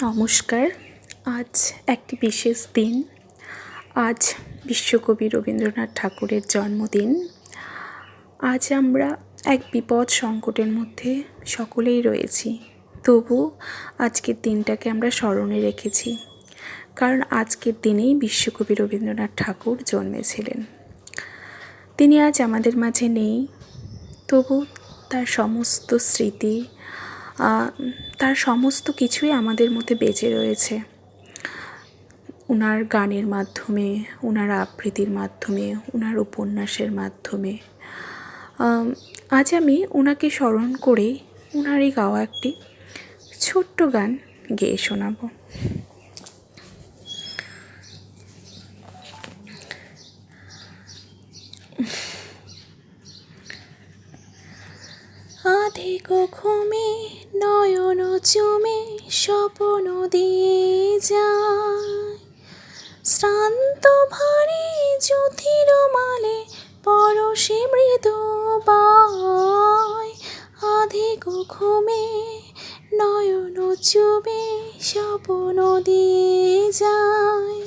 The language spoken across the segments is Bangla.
নমস্কার। আজ একটি বিশেষ দিন। আজ বিশ্বকবি রবীন্দ্রনাথ ঠাকুরের জন্মদিন। আজ আমরা এক বিপদ সংকটের মধ্যে সকলেই রয়েছি, তবু আজকের দিনটাকে আমরা স্মরণে রেখেছি, কারণ আজকের দিনেই বিশ্বকবি রবীন্দ্রনাথ ঠাকুর জন্মেছিলেন। তিনি আজ আমাদের মাঝে নেই, তবু তার সমস্ত স্মৃতি, তার সমস্ত কিছুই আমাদের মধ্যে বেঁচে রয়েছে। ওনার গানের মাধ্যমে, ওনার আবৃত্তির মাধ্যমে, ওনার উপন্যাসের মাধ্যমে আজ আমি ওনাকে স্মরণ করে ওনারই গাওয়া একটি ছোট্ট গান গেয়ে শোনাব। আধিক ঘুমে নয়ন চুমে স্বপ্ন দিয়ে যায়, শ্রান্ত ভারী জ্যোতির মালে পরশে মৃদু বায়। আধিক ঘুমে নয়ন চুমে স্বপ্ন দিয়ে যায়,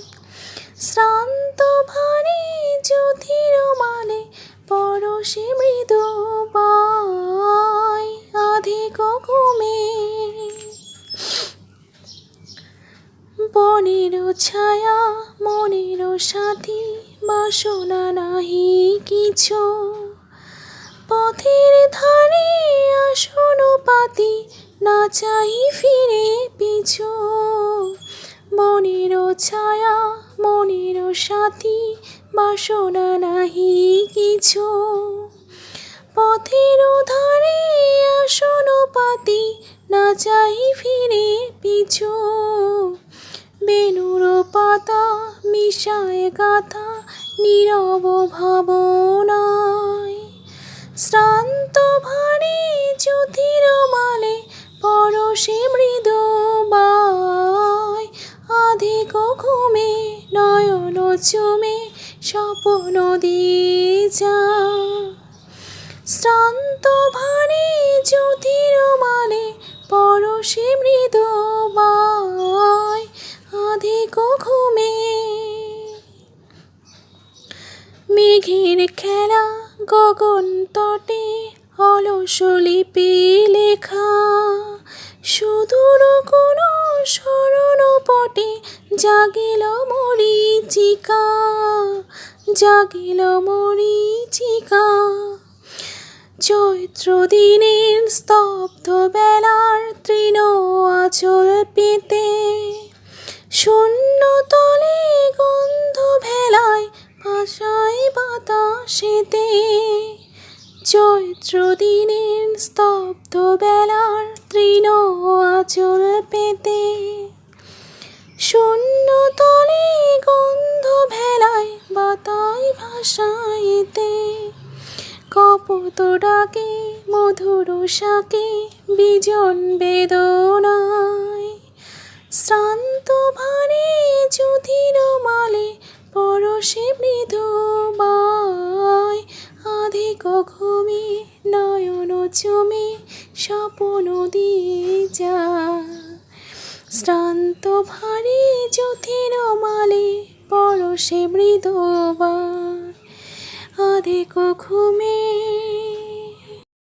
শ্রান্ত ভারী জ্যোতির মালে পরশে মৃদু বায়। আধিক ঘুমে বনের ছায়া মনের সাথী, বাসনা নাহি কিছু, পথের ধারে আসন পাতি, না চাই ফিরে পিছু। বনের ছায়া মনের সাথী, বাসনা নাহি কিছু, পথের ধারে আসন পাতি, না চাই ফিরে পিছু। বেনুর পাতা মিশায় গাথা নীরব ভাবনায়, শ্রান্ত ভারী জ্যোতির মালে পরশে মৃদু বায়। আধিক ঘুমে নয়ন চুমে স্বপ্ন দিয়ে যায়, শ্রান্ত ভারী জ্যোতির মালে পরশে মৃদু বায়। আধিক ঘুমে মেঘের খেলা গগন তটে অলস লিপি লেখা, সুদূর কোন স্মরণ পটে জাগিল মরীচিকা, জাগিল মরীচিকা। চৈত্র দিনের স্তব্ধ বেলার তৃণ আঁচল পেতে, শূন্য তলে গন্ধ ভেলায় ভাসায় বাতাসেতে। চৈত্র দিনের স্তব্ধ বেলার তৃণ আঁচল পেতে, শূন্য তলে গন্ধ ভেলায় বাতায় ভাসাইতে। কপোত ডাকে মধুর শাকে বিজন বেদনায়, শ্রান্ত ভারী জ্যোতির মালে পরশে মৃদু বায়। আধিক ঘুমে নয়ন চুমে স্বপ্ন দিয়ে যায়, শ্রান্ত ভারী জ্যোতির মালে পরশে মৃদু বায়। আধিক ঘুমে